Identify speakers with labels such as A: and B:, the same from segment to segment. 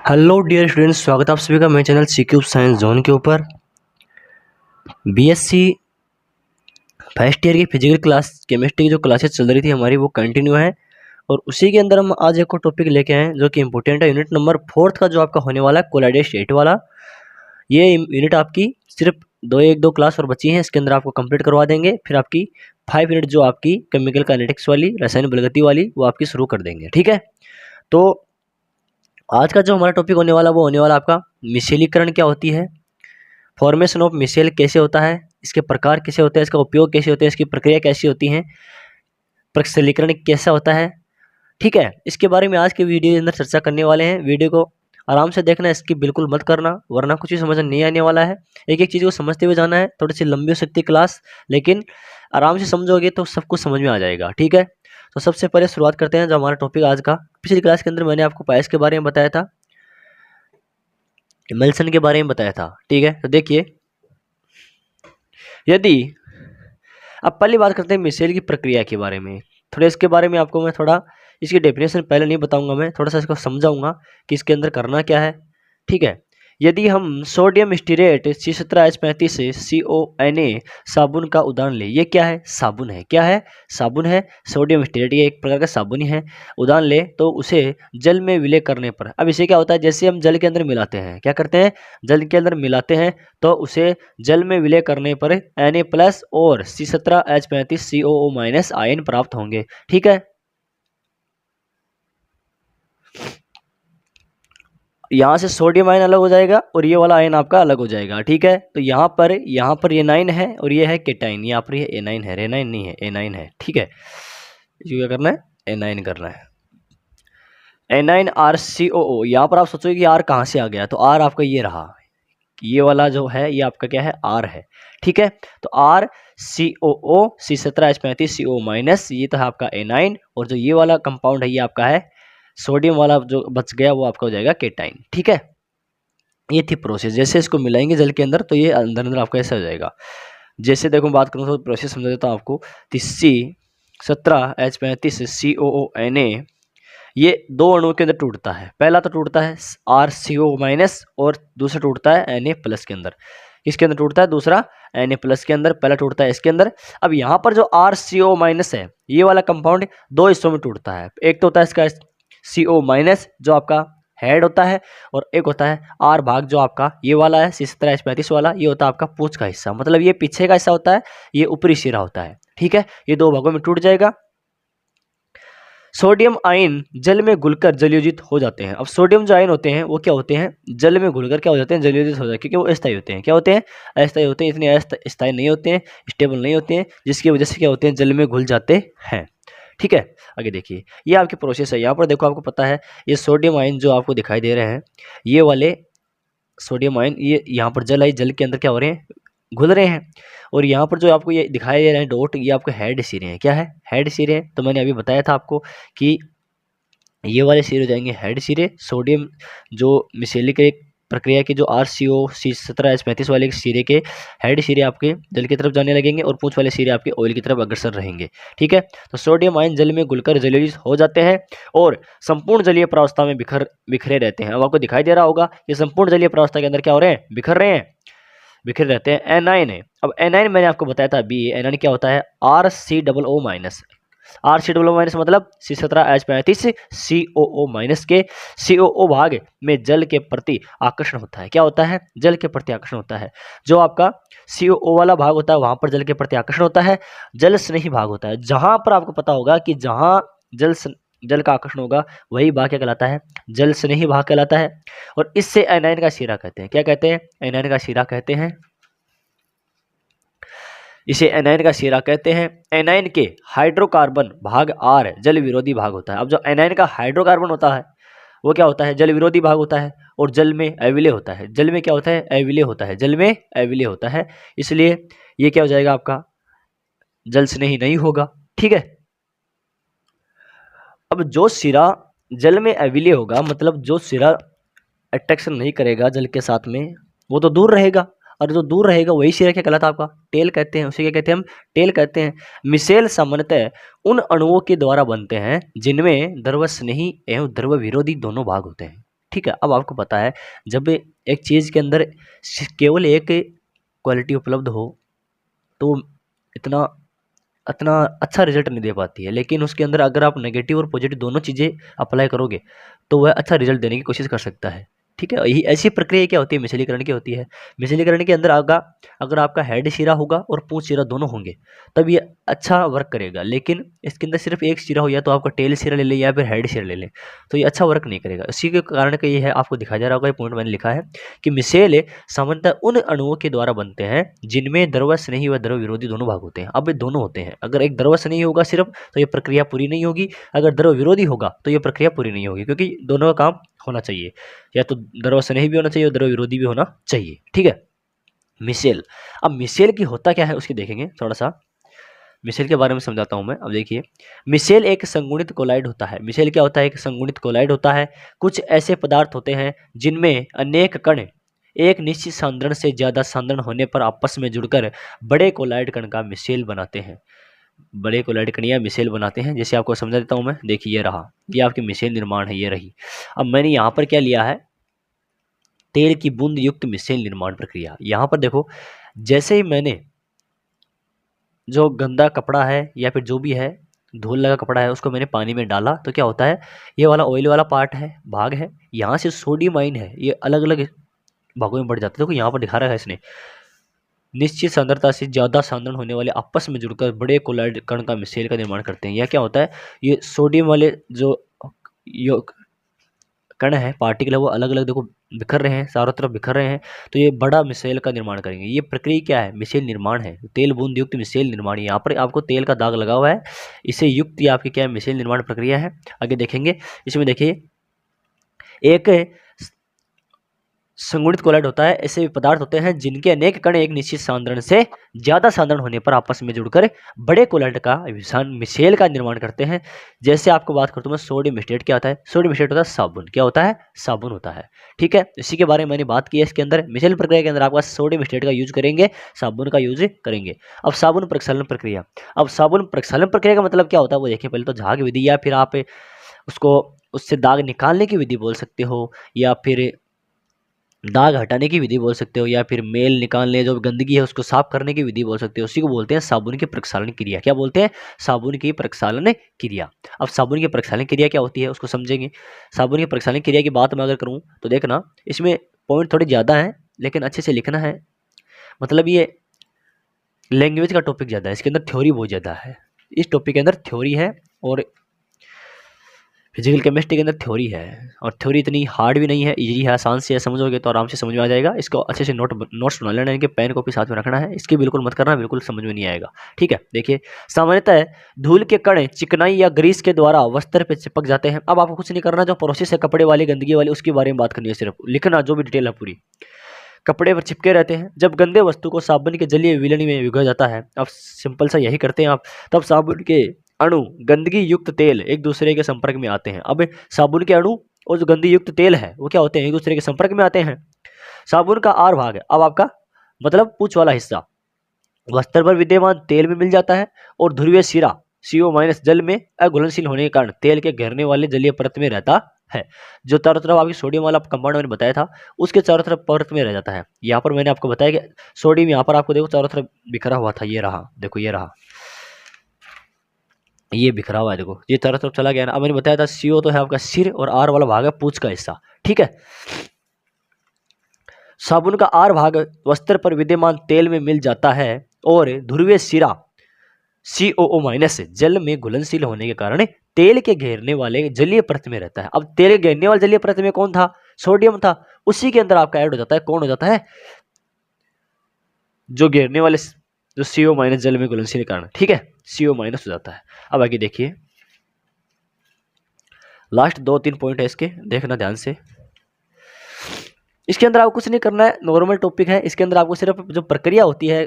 A: Hello dear students, स्वागत है आप सभी का मेरे चैनल सीक्यूब साइंस जोन के ऊपर। बीएससी फर्स्ट ईयर की फिजिकल क्लास केमिस्ट्री की जो क्लासेस चल रही थी हमारी वो कंटिन्यू है और उसी के अंदर हम आज एक और टॉपिक लेके आए हैं जो कि इंपॉर्टेंट है। यूनिट नंबर 4 का जो आपका होने वाला है कोलाइडेड स्टेट वाला, ये यूनिट आपकी सिर्फ दो क्लास और बची हैं, इसके अंदर आपको कंप्लीट करवा देंगे। फिर आपकी 5 यूनिट जो आपकी केमिकल काइनेटिक्स वाली, रसायन बलगति वाली, वो आपकी शुरू कर देंगे। ठीक है, तो आज का जो हमारा टॉपिक होने वाला वो होने वाला आपका मिसेलीकरण क्या होती है, फॉर्मेशन ऑफ मिसेल कैसे होता है, इसके प्रकार कैसे होते हैं, इसका उपयोग कैसे होता है, इसकी प्रक्रिया कैसी होती है, प्रक्रियाकरण कैसा होता है। ठीक है, इसके बारे में आज के वीडियो के अंदर चर्चा करने वाले हैं। वीडियो को आराम से देखना, इसकी बिल्कुल मत करना वरना कुछ भी समझ नहीं आने वाला है। एक एक चीज़ को समझते हुए जाना है। थोड़ी सी लंबी हो सकती है क्लास, लेकिन आराम से समझोगे तो सब कुछ समझ में आ जाएगा। ठीक है, तो सबसे पहले शुरुआत करते हैं जो हमारा टॉपिक आज का। पिछली क्लास के अंदर मैंने आपको पायस के बारे में बताया था, इमल्सन के बारे में बताया था। ठीक है, तो देखिए, यदि अब पहली बात करते हैं मिसेल की प्रक्रिया के बारे में। थोड़ा इसके बारे में आपको मैं थोड़ा इसकी डेफिनेशन पहले नहीं बताऊंगा, मैं थोड़ा सा इसको समझाऊंगा कि इसके अंदर करना क्या है। ठीक है, यदि हम सोडियम स्टीरेट C17H35 CONA साबुन का उदाहरण ले, ये क्या है? साबुन है। क्या है? साबुन है। सोडियम स्टीरेट ये एक प्रकार का साबुन ही है। उदाहरण ले तो उसे जल में विलय करने पर, अब इसे क्या होता है, जैसे हम जल के अंदर मिलाते हैं, क्या करते हैं, जल के अंदर मिलाते हैं, तो उसे जल में विलय करने पर Na+ और C17H35 COO- आयन प्राप्त होंगे। ठीक है, यहाँ से सोडियम आयन अलग हो जाएगा और ये वाला आयन आपका अलग हो जाएगा। ठीक है, तो यहाँ पर ये 9 है और ये है केटाइन, यहाँ पर ये A9 है, रेनाइन नहीं है, A9 है। ठीक है, इसको क्या करना है, A9 करना है, Na-RCOO। यहाँ पर आप सोचोगे कि R कहाँ से आ गया, तो R आपका ये रहा, ये वाला जो है ये आपका क्या है, R है। ठीक है, तो RCOO C17H35 CO- ये तो है आपका A9 और जो ये वाला कंपाउंड है ये आपका है सोडियम वाला, जो बच गया वो आपका हो जाएगा केटाइन। ठीक है, ये थी प्रोसेस। जैसे इसको मिलाएंगे जल के अंदर तो ये अंदर अंदर आपका ऐसा हो जाएगा। जैसे देखो बात करूँ तो प्रोसेस समझा देता हूँ आपको। C17H35 COONA ये दो अणुओं के अंदर टूटता है। पहला तो टूटता है RCO- और दूसरा टूटता है Na+ के अंदर। इसके अंदर टूटता है, दूसरा Na+ के अंदर, पहला टूटता है इसके अंदर। अब यहाँ पर जो RCO- है ये वाला कंपाउंड दो हिस्सों में टूटता है। एक तो होता है इसका CO- जो आपका हेड होता है, और एक होता है R भाग जो आपका ये वाला है C17H35 वाला, ये होता है आपका पूंछ का हिस्सा, मतलब ये पीछे का हिस्सा होता है, ये ऊपरी सिरा होता है। ठीक है, ये दो भागों में टूट जाएगा। सोडियम आयन जल में घुलकर जलयोजित हो जाते हैं। अब सोडियम जो आयन होते हैं वो क्या होते हैं, जल में घुलकर क्या हो जाते हैं, जलयोजित हो जाते हैं, क्योंकि वो अस्थायी होते हैं। क्या होते हैं? अस्थायी होते हैं। इतने अस्थायी नहीं होते हैं, स्टेबल नहीं होते हैं, जिसकी वजह से क्या होते हैं, जल में घुल जाते हैं। ठीक है, आगे देखिए, ये आपकी प्रोसेस है। यहाँ पर देखो, आपको पता है ये सोडियम आयन जो आपको दिखाई दे रहे हैं, ये वाले सोडियम आयन ये यहाँ पर जल के अंदर क्या हो रहे हैं, घुल रहे हैं। और यहाँ पर जो आपको ये दिखाई दे रहे हैं डॉट, ये आपके हेड सिरे हैं। क्या है? हेड सिरे हैं। तो मैंने अभी बताया था आपको कि ये वाले सिरे हो जाएंगे हेड सिरे। सोडियम जो मिसेलिक एक प्रक्रिया के जो RCO C17H35 वाले सिरे के हेड सिरे आपके जल की तरफ जाने लगेंगे और पूंछ वाले सिरे आपके ऑयल की तरफ अग्रसर रहेंगे। ठीक है, तो सोडियम आयन जल में घुलकर जलयोजित हो जाते हैं और संपूर्ण जलीय प्रावस्था में बिखरे रहते हैं। अब आपको दिखाई दे रहा होगा ये संपूर्ण जलीय प्रावस्था के अंदर क्या हो रहे हैं, बिखर रहे हैं, बिखरे रहते हैं। N9 है। अब N9 मैंने आपको बताया था अभी, N9 क्या होता है, RCOO-। RCOO- मतलब C17H35 COO- के COO भाग में जल के प्रति आकर्षण होता है। क्या होता है? जल के प्रति आकर्षण होता है। जो आपका COO वाला भाग होता है वहां पर जल के प्रति आकर्षण होता है। जल स्नेही भाग होता है, जहां पर आपको पता होगा कि जहां जल का आकर्षण होगा वही भाग क्या कहलाता है, जल स्नेही भाग कहलाता है। और इससे एनायन का शिरा कहते हैं। क्या कहते हैं? एनायन का शिरा कहते हैं, इसे एनायन का शिरा कहते हैं। एनायन के हाइड्रोकार्बन भाग R जल विरोधी भाग होता है। अब जो एनायन का हाइड्रोकार्बन होता है वो क्या होता है, जल विरोधी भाग होता है और जल में अविलय होता है। जल में क्या होता है, अविलय होता है, जल में अविलय होता है, इसलिए ये क्या हो जाएगा आपका, जल स्नेही नहीं होगा। ठीक है, अब जो सिरा जल में अविलय होगा, मतलब जो सिरा अट्रैक्शन नहीं करेगा जल के साथ में, वो तो दूर रहेगा, और जो दूर रहेगा वही सिरा क्या कहलाता है आपका, टेल कहते हैं। उसे क्या कहते हैं हम, टेल कहते हैं। मिसेल सामान्यतः उन अणुओं के द्वारा बनते हैं जिनमें द्रव स्नेही एवं द्रव विरोधी दोनों भाग होते हैं। ठीक है। अब आपको पता है जब एक चीज़ के अंदर केवल एक क्वालिटी उपलब्ध हो तो इतना इतना अच्छा रिजल्ट नहीं दे पाती है, लेकिन उसके अंदर अगर आप नेगेटिव और पॉजिटिव दोनों चीज़ें अप्लाई करोगे तो वह अच्छा रिजल्ट देने की कोशिश कर सकता है। ठीक है, यही ऐसी प्रक्रिया क्या होती है, मिश्रीकरण की होती है। मिश्रीकरण के अंदर अगर आपका हेड शिरा होगा और पूंछ शिरा दोनों होंगे तब ये अच्छा वर्क करेगा, लेकिन इसके अंदर सिर्फ एक शिरा हो, या तो आपका टेल शिरा ले लें या फिर हेड शिरा ले लें, तो ये अच्छा वर्क नहीं करेगा। इसी के कारण का ये है, आपको दिखाया जा रहा होगा, ये पॉइंट मैंने लिखा है कि मिसेल सामान्यतः उन अणुओं के द्वारा बनते हैं जिनमें द्रव स्नेही व द्रव विरोधी दोनों भाग होते हैं। अब ये दोनों होते हैं, अगर एक द्रव स्नेही होगा सिर्फ तो ये प्रक्रिया पूरी नहीं होगी, अगर द्रव विरोधी होगा तो ये प्रक्रिया पूरी नहीं होगी, क्योंकि दोनों का काम होना चाहिए, या तो द्रव स्नेही भी होना चाहिए और द्रव विरोधी भी होना चाहिए। ठीक है, मिसेल। अब मिसेल की होता क्या है उसकी देखेंगे, थोड़ा सा मिसेल के बारे में समझाता हूं मैं। अब देखिए, मिसेल एक संगुणित कोलाइड होता है। मिसेल क्या होता है, एक संगुणित कोलाइड होता है। कुछ ऐसे पदार्थ होते हैं जिनमें अनेक कण एक निश्चित सांद्रण से ज्यादा सांद्रण होने पर आपस में जुड़कर बड़े कोलाइड कण का मिसेल बनाते हैं। बड़े कोलाइड कण या मिसेल बनाते हैं। जैसे आपको समझा देता हूं मैं, देखिए ये रहा, ये आपकी मिसेल निर्माण है, ये रही। अब मैंने यहाँ पर क्या लिया है, तेल की बूंद युक्त मिसेल निर्माण प्रक्रिया। यहाँ पर देखो, जैसे ही मैंने जो गंदा कपड़ा है या फिर जो भी है धूल लगा कपड़ा है उसको मैंने पानी में डाला तो क्या होता है, ये वाला ऑयल वाला पार्ट है, भाग है, यहाँ से सोडियम आयन है, ये अलग अलग भागों में बढ़ जाता है। देखो यहाँ पर दिखा रहा है इसने, निश्चित सांद्रता से ज्यादा सांद्रण होने वाले आपस में जुड़कर बड़े कोलाइड कण का मिसेल का निर्माण करते हैं। यह क्या होता है, ये सोडियम वाले जो कण है, पार्टिकल है, वो अलग अलग देखो बिखर रहे हैं, चारों तरफ बिखर रहे हैं, तो ये बड़ा मिसेल का निर्माण करेंगे। ये प्रक्रिया क्या है, मिसेल निर्माण है, तेल बूंद युक्त मिसेल निर्माण। यहाँ पर आपको तेल का दाग लगा हुआ है, इसे युक्त ये आपकी क्या है, मिसेल निर्माण प्रक्रिया है। आगे देखेंगे, इसमें देखिए एक संगुणित कोलाइड होता है। ऐसे पदार्थ होते हैं जिनके अनेक कण एक निश्चित सांद्रण से ज्यादा सांद्रण होने पर आपस में जुड़कर बड़े कोलाइड का मिसेल का निर्माण करते हैं। जैसे आपको बात करता हूं मैं, सोडियम स्टेट क्या होता है, सोडियम स्टेट होता है साबुन। क्या होता है, साबुन होता है। ठीक है, इसी के बारे में मैंने बात की है। इसके अंदर मिसेल प्रक्रिया के अंदर आपका सोडियम स्टेट का यूज करेंगे, साबुन का यूज करेंगे। अब साबुन प्रक्षालन प्रक्रिया। अब साबुन प्रक्षालन प्रक्रिया का मतलब क्या होता है वो देखिए। पहले तो झाग विधि, या फिर आप उसको उससे दाग निकालने की विधि बोल सकते हो, या फिर दाग हटाने की विधि बोल सकते हो, या फिर मेल निकालने, जो गंदगी है उसको साफ करने की विधि बोल सकते हो। उसी को बोलते हैं साबुन की प्रक्षालन क्रिया। क्या बोलते हैं, साबुन की प्रक्षालन क्रिया। अब साबुन की प्रक्षालन क्रिया क्या होती है उसको समझेंगे। साबुन की प्रक्षालन क्रिया की बात मैं अगर करूं तो देखना, इसमें पॉइंट थोड़े ज़्यादा हैं लेकिन अच्छे से लिखना है। मतलब ये लैंग्वेज का टॉपिक ज़्यादा है, इसके अंदर थ्योरी बहुत ज़्यादा है। इस टॉपिक के अंदर थ्योरी है और फिजिकल केमिस्ट्री के अंदर थ्योरी है, और थ्योरी इतनी हार्ड भी नहीं है, इजी है, आसान से है, समझोगे तो आराम से समझ में आ जाएगा। इसको अच्छे से नोट्स बना लेना, इनके पेन कॉपी साथ में रखना है, इसकी बिल्कुल मत करना, बिल्कुल समझ में नहीं आएगा। ठीक है, देखिए सामान्यतः धूल के कण चिकनाई या ग्रीस के द्वारा वस्त्र पे चिपक जाते हैं। अब आपको कुछ नहीं करना, जो प्रोसेस है कपड़े वाली गंदगी वाली उसके बारे में बात करनी है, सिर्फ लिखना जो भी डिटेल है पूरी। कपड़े पर चिपके रहते हैं। जब गंदे वस्तु को साबुन के जलीय विलयन में भिगोया जाता है, अब सिंपल सा यही करते हैं आप, तब साबुन के अणु गंदगी युक्त तेल एक दूसरे के संपर्क में आते हैं। अब साबुन के अणु और जो गंदगी युक्त तेल है वो क्या होते हैं, एक दूसरे के संपर्क में आते हैं। साबुन का आर भाग है, अब आपका मतलब पूंछ वाला हिस्सा वस्त्र पर विद्यमान तेल में मिल जाता है, और ध्रुवीय सिरा CO- जल में अघुलनशील होने के कारण तेल के घेरने वाले जलीय परत में रहता है। जो चारों तरफ आपकी सोडियम वाला कंपाउंड मैंने बताया था उसके चारों तरफ परत में रह जाता है। यहाँ पर मैंने आपको बताया कि सोडियम यहाँ पर आपको देखो चारों तरफ बिखरा हुआ था, ये रहा, देखो ये रहा, ये बिखरा हुआ है, देखो ये चारों तरफ चला गया ना। अब मैंने बताया था CO तो है आपका सिर, और आर वाला भाग है पूंछ का हिस्सा। ठीक है, साबुन का आर भाग वस्त्र पर विद्यमान तेल में मिल जाता है, और ध्रुवीय सिरा COO- जल में घुलनशील होने के कारण तेल के घेरने वाले जलीय परत में रहता है। अब तेल के घेरने वाले जलीय परत में कौन था, सोडियम था, उसी के अंदर आपका ऐड हो जाता है, कौन हो जाता है, जो घेरने वाले जो CO- जल में घुलनशील के कारण, ठीक है, CO- हो जाता है। अब आगे देखिए, लास्ट 2-3 पॉइंट है इसके, देखना ध्यान से। इसके अंदर आपको कुछ नहीं करना है, नॉर्मल टॉपिक है। इसके अंदर आपको सिर्फ जो प्रक्रिया होती है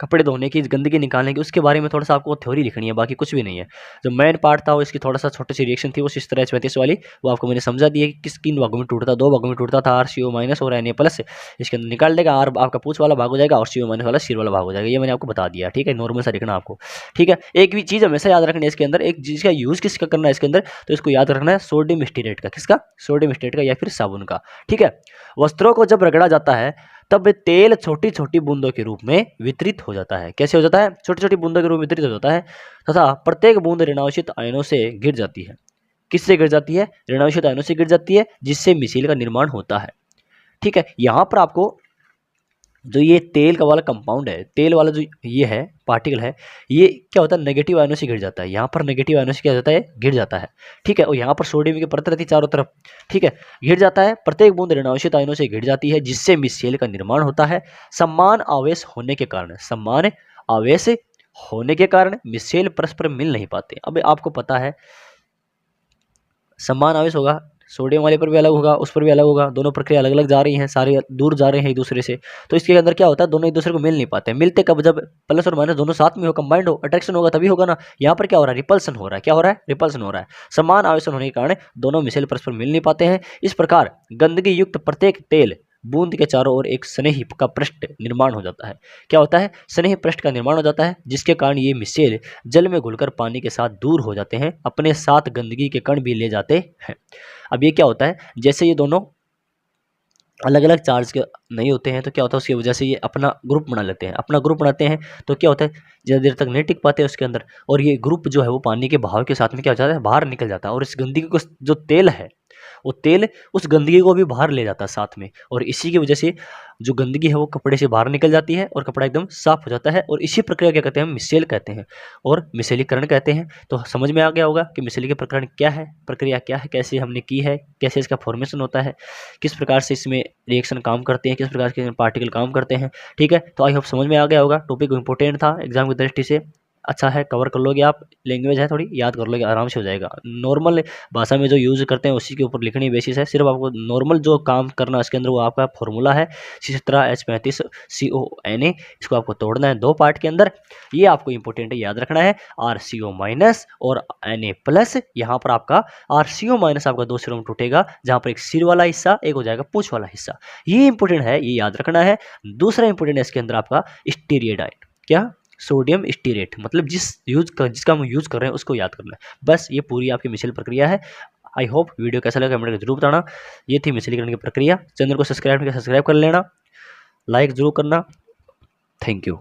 A: कपड़े धोने की, गंदगी निकालने की, उसके बारे में थोड़ा सा आपको थ्योरी लिखनी है, बाकी कुछ भी नहीं है। जो मेन पार्ट था वो इसकी थोड़ा सा छोटी सी रिएक्शन थी वो इस तरह H35 वाली, वो आपको मैंने समझा दी है कि किस किन भागों में टूटता, 2 भागों में टूटता था, RCO माइनस और Na+। इसके अंदर निकाल देगा, R आपका पूछ वाला भाग हो जाएगा और CO माइनस वाला सिर वाला भाग हो जाएगा। ये मैंने आपको बता दिया, ठीक है, नॉर्मल सा लिखना आपको, ठीक है। एक भी चीज़ हमेशा याद रखनी है इसके अंदर, एक चीज़ का यूज़ किसका करना है इसके अंदर, तो इसको याद रखना है सोडियम स्टीरेट का। किसका? सोडियम स्टीरेट का या फिर साबुन का, ठीक है। वस्त्रों को जब रगड़ा जाता है तब तेल छोटी छोटी बूंदों के रूप में वितरित हो जाता है। कैसे हो जाता है? छोटी छोटी बूंदों के रूप में वितरित हो जाता है तथा प्रत्येक बूंद ऋणांशित आयनों से गिर जाती है। किससे गिर जाती है? ऋणांशित आयनों से गिर जाती है, जिससे मिसेल का निर्माण होता है, ठीक है। यहाँ पर आपको जो ये तेल का वाला कंपाउंड है, तेल वाला जो ये है पार्टिकल है, ये क्या होता है, नेगेटिव आयनों से गिर जाता है। यहाँ पर नेगेटिव आयनों से क्या जाता है, गिर जाता है, ठीक है। और यहाँ पर सोडियम की परत रहती है चारों तरफ, ठीक है, गिर जाता है। प्रत्येक बूंद ऋणांशित आयनों से गिर जाती है, जिससे मिसेल का निर्माण होता है। समान आवेश होने के कारण, समान आवेश होने के कारण मिसेल परस्पर मिल नहीं पाते। अब आपको पता है समान आवेश होगा, सोडियम वाले पर भी अलग होगा, उस पर भी अलग होगा, दोनों प्रक्रिया अलग अलग जा रही हैं, सारे दूर जा रहे हैं एक दूसरे से। तो इसके अंदर क्या होता है, दोनों एक दूसरे को मिल नहीं पाते। मिलते कब? जब प्लस और माइनस दोनों साथ में हो, कंबाइंड हो, अट्रैक्शन होगा तभी होगा ना। यहाँ पर क्या हो रहा है, रिपल्सन हो रहा है। क्या हो रहा है? रिपल्सन हो रहा है। समान आवेशन होने के कारण दोनों मिसेल परस्पर मिल नहीं पाते हैं। इस प्रकार गंदगी युक्त प्रत्येक तेल बूंद के चारों ओर एक स्नेही का पृष्ठ निर्माण हो जाता है। क्या होता है? स्नेही पृष्ठ का निर्माण हो जाता है, जिसके कारण ये मिसेल जल में घुलकर पानी के साथ दूर हो जाते हैं, अपने साथ गंदगी के कण भी ले जाते हैं। अब ये क्या होता है, जैसे ये दोनों अलग अलग चार्ज के नहीं होते हैं तो क्या होता है, उसकी वजह से ये अपना ग्रुप बना लेते हैं। अपना ग्रुप बनाते हैं तो क्या होता है, ज़्यादा देर तक नहीं टिक पाते उसके अंदर, और ये ग्रुप जो है वो पानी के बहाव के साथ में क्या हो जाता है, बाहर निकल जाता है। और इस गंदगी को, जो तेल है वो तेल उस गंदगी को भी बाहर ले जाता है साथ में, और इसी की वजह से जो गंदगी है वो कपड़े से बाहर निकल जाती है और कपड़ा एकदम साफ हो जाता है। और इसी प्रक्रिया क्या कहते हैं, मिसेल कहते हैं और मिसेलीकरण कहते हैं। तो समझ में आ गया होगा कि मिसेली के प्रकरण क्या है, प्रक्रिया क्या है, कैसे हमने की है, कैसे इसका फॉर्मेशन होता है, किस प्रकार से इसमें रिएक्शन काम करते हैं, किस प्रकार के पार्टिकल काम करते हैं, ठीक है। तो आई होप समझ में आ गया होगा। टॉपिक इंपॉर्टेंट था एग्जाम की दृष्टि से, अच्छा है, कवर कर लोगे आप। लैंग्वेज है थोड़ी, याद कर लोगे, आराम से हो जाएगा। नॉर्मल भाषा में जो यूज़ करते हैं उसी के ऊपर लिखनी बेसिस है। सिर्फ आपको नॉर्मल जो काम करना है इसके अंदर वो आपका फॉर्मूला है 17H35CONA। इसको आपको तोड़ना है 2 पार्ट के अंदर। ये आपको इंपॉर्टेंट है, याद रखना है। RCO माइनस और Na+। यहाँ पर आपका RCO माइनस आपका 2 सिरों में टूटेगा, जहाँ पर एक सिर वाला हिस्सा, एक हो जाएगा पूंछ वाला हिस्सा। ये इंपॉर्टेंट है, ये याद रखना है। दूसरा इंपॉर्टेंट है इसके अंदर आपका स्टीरियडाइन, क्या, सोडियम स्टीरेट, मतलब जिसका हम यूज़ कर रहे हैं उसको याद करना है। बस ये पूरी आपकी मिसेल प्रक्रिया है। आई होप वीडियो कैसा लगा कमेंट करके जरूर बताना। ये थी मिसेलीकरण की प्रक्रिया। चैनल को सब्सक्राइब कर लेना, लाइक जरूर करना। Thank you.